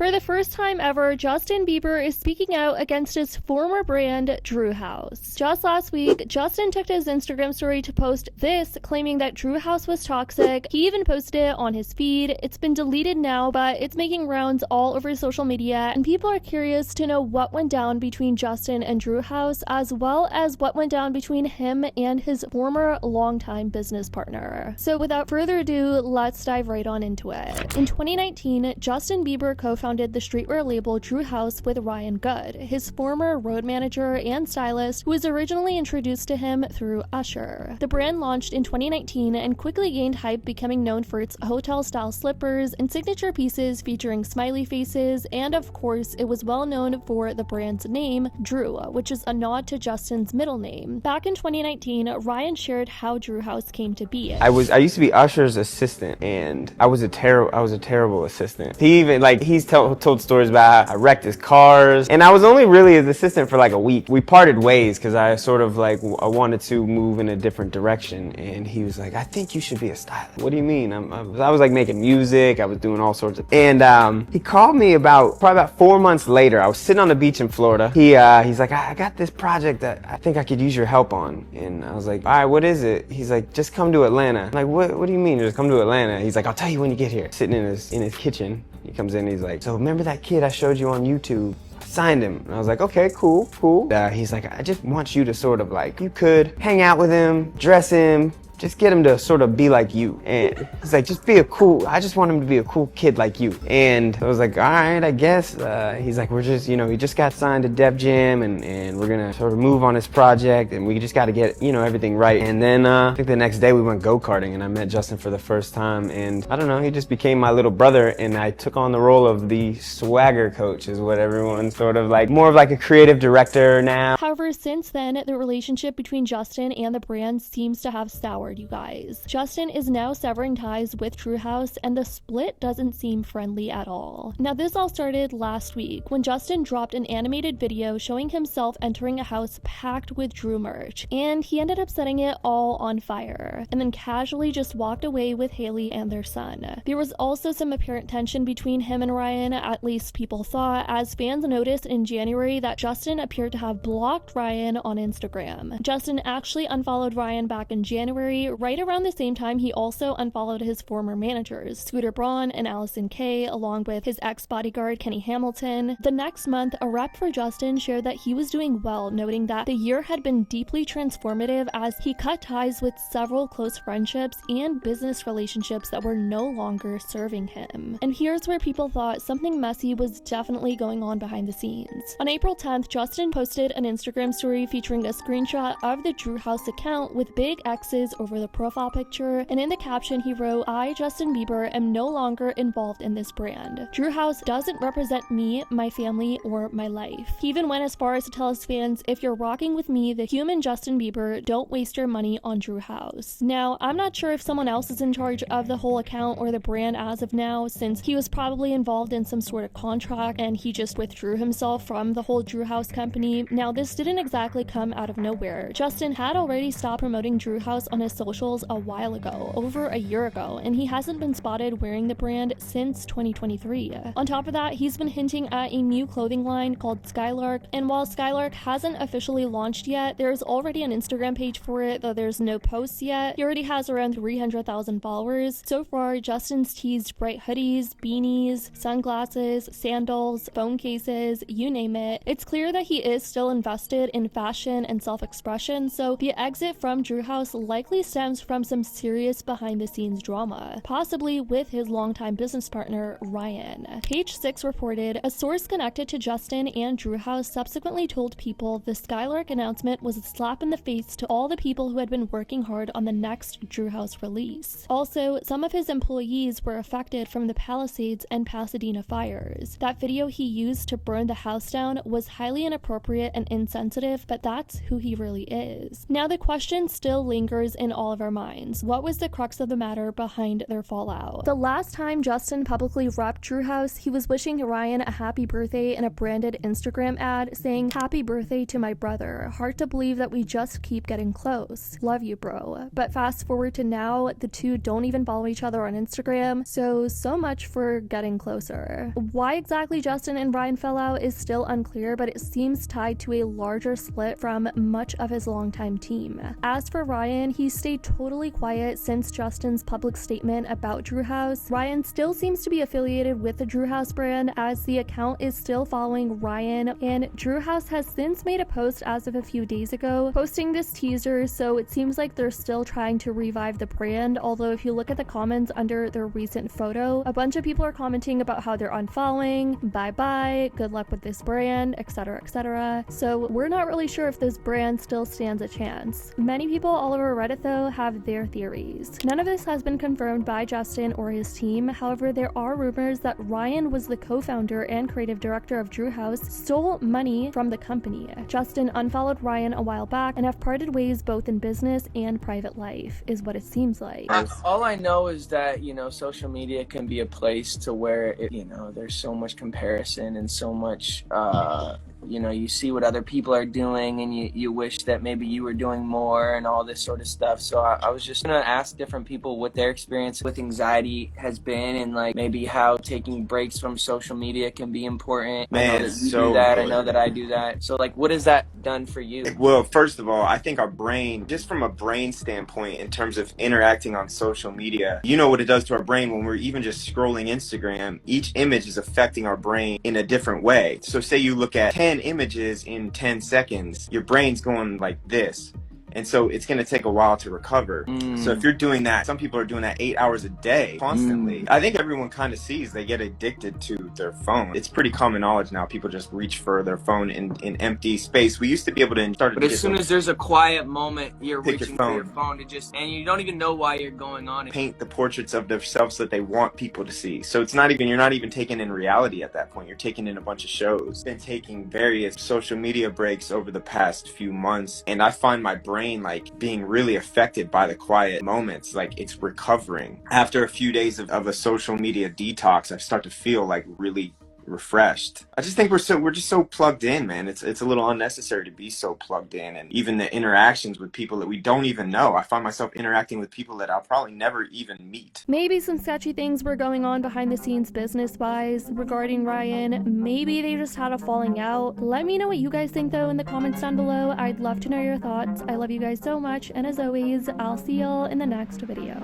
For the first time ever, Justin Bieber is speaking out against his former brand, Drew House. Just last week, Justin took to his Instagram story to post this, claiming that Drew House was toxic. He even posted it on his feed. It's been deleted now, but it's making rounds all over social media, and people are curious to know what went down between Justin and Drew House, as well as what went down between him and his former longtime business partner. So without further ado, let's dive right on into it. In 2019, Justin Bieber co-founded the streetwear label Drew House with Ryan Good, his former road manager and stylist, who was originally introduced to him through Usher. The brand launched in 2019 and quickly gained hype, becoming known for its hotel-style slippers and signature pieces featuring smiley faces, and of course, it was well known for the brand's name, Drew, which is a nod to Justin's middle name. Back in 2019, Ryan shared how Drew House came to be. I used to be Usher's assistant, and I was a terrible assistant. He's told stories about how I wrecked his cars, and I was only really his assistant for like a week. We parted ways because I I wanted to move in a different direction, and he was like, I think you should be a stylist. What do you mean? I was like making music, I was doing all sorts of, and he called me probably about 4 months later. I was sitting on the beach in Florida. He's like, I got this project that I think I could use your help on, and I was like, all right, what is it? He's like, just come to Atlanta. I'm like, what do you mean just come to Atlanta? He's like, I'll tell you when you get here. Sitting in his kitchen, he comes in, he's like, so remember that kid I showed you on YouTube? I signed him. And I was like, okay, cool. He's like, I just want you to sort of like, you could hang out with him, dress him, just get him to sort of be like you. And he's like, I just want him to be a cool kid like you. And I was like, all right, I guess. He's like, he just got signed to Def Jam, and we're gonna sort of move on this project, and we just gotta get, everything right. And then I think the next day we went go-karting, and I met Justin for the first time, and I don't know, he just became my little brother, and I took on the role of the swagger coach, is what everyone's sort of like, more of like a creative director now. However, since then, the relationship between Justin and the brand seems to have soured, you guys. Justin is now severing ties with Drew House, and the split doesn't seem friendly at all. Now, this all started last week when Justin dropped an animated video showing himself entering a house packed with Drew merch, and he ended up setting it all on fire, and then casually just walked away with Haley and their son. There was also some apparent tension between him and Ryan, at least people thought, as fans noticed in January that Justin appeared to have blocked Ryan on Instagram. Justin actually unfollowed Ryan back in January. Right around the same time, he also unfollowed his former managers, Scooter Braun and Allison Kay, along with his ex-bodyguard Kenny Hamilton. The next month, a rep for Justin shared that he was doing well, noting that the year had been deeply transformative as he cut ties with several close friendships and business relationships that were no longer serving him. And here's where people thought something messy was definitely going on behind the scenes. On April 10th, Justin posted an Instagram story featuring a screenshot of the Drew House account with big X's over the profile picture, and in the caption he wrote, I, Justin Bieber, am no longer involved in this brand. Drew House doesn't represent me, my family, or my life. He even went as far as to tell his fans, if you're rocking with me, the human Justin Bieber, don't waste your money on Drew House. Now, I'm not sure if someone else is in charge of the whole account or the brand as of now, since he was probably involved in some sort of contract and he just withdrew himself from the whole Drew House company. Now, this didn't exactly come out of nowhere. Justin had already stopped promoting Drew House on his socials a while ago, over a year ago, and he hasn't been spotted wearing the brand since 2023. On top of that, he's been hinting at a new clothing line called Skylark, and while Skylark hasn't officially launched yet, there's already an Instagram page for it, though there's no posts yet. He already has around 300,000 followers. So far, Justin's teased bright hoodies, beanies, sunglasses, sandals, phone cases, you name it. It's clear that he is still invested in fashion and self-expression, so the exit from Drew House likely stems from some serious behind-the-scenes drama, possibly with his longtime business partner, Ryan. Page 6 reported, a source connected to Justin and Drew House subsequently told People the Skylark announcement was a slap in the face to all the people who had been working hard on the next Drew House release. Also, some of his employees were affected from the Palisades and Pasadena fires. That video he used to burn the house down was highly inappropriate and insensitive, but that's who he really is. Now the question still lingers in in all of our minds. What was the crux of the matter behind their fallout? The last time Justin publicly repped Drew House, he was wishing Ryan a happy birthday in a branded Instagram ad saying, "Happy birthday to my brother. Hard to believe that we just keep getting close. Love you, bro." But fast forward to now, the two don't even follow each other on Instagram, so much for getting closer. Why exactly Justin and Ryan fell out is still unclear, but it seems tied to a larger split from much of his longtime team. As for Ryan, he stayed totally quiet since Justin's public statement about Drew House. Ryan still seems to be affiliated with the Drew House brand, as the account is still following Ryan, and Drew House has since made a post as of a few days ago posting this teaser, so it seems like they're still trying to revive the brand. Although if you look at the comments under their recent photo, a bunch of people are commenting about how they're unfollowing, bye bye, good luck with this brand, etc, etc. So we're not really sure if this brand still stands a chance. Many people all over Reddit though have their theories. None of this has been confirmed by Justin or his team. However, there are rumors that Ryan was the co-founder and creative director of Drew House, stole money from the company. Justin unfollowed Ryan a while back and have parted ways both in business and private life, is what it seems like. All I know is that, social media can be a place to where, there's so much comparison and so much, you see what other people are doing and you wish that maybe you were doing more and all this sort of stuff. So I was just gonna ask different people what their experience with anxiety has been, and like maybe how taking breaks from social media can be important. Man, I know that you so do that. good. I know that I do that. So like, what has that done for you? Well, first of all, I think our brain, just from a brain standpoint, in terms of interacting on social media, you know what it does to our brain when we're even just scrolling Instagram. Each image is affecting our brain in a different way. So say you look at 10 images in 10 seconds, your brain's going like this. And so it's going to take a while to recover. So if you're doing that, some people are doing that 8 hours a day constantly. I think everyone kind of sees they get addicted to their phone. It's pretty common knowledge now. People just reach for their phone in empty space. We used to be able to start. But as soon as there's a quiet moment, you're Pick reaching your for your phone to and you don't even know why you're going on. Paint the portraits of themselves that they want people to see. So it's not even, you're not even taking in reality at that point. You're taking in a bunch of shows. Been taking various social media breaks over the past few months, and I find my brain like being really affected by the quiet moments. Like it's recovering. After a few days of a social media detox, I start to feel like really refreshed. I just think we're just so plugged in, man. It's a little unnecessary to be so plugged in, and even the interactions with people that we don't even know. I find myself interacting with people that I'll probably never even meet. Maybe some sketchy things were going on behind the scenes business-wise regarding Ryan. Maybe they just had a falling out. Let me know what you guys think though in the comments down below. I'd love to know your thoughts. I love you guys so much, and as always, I'll see y'all in the next video.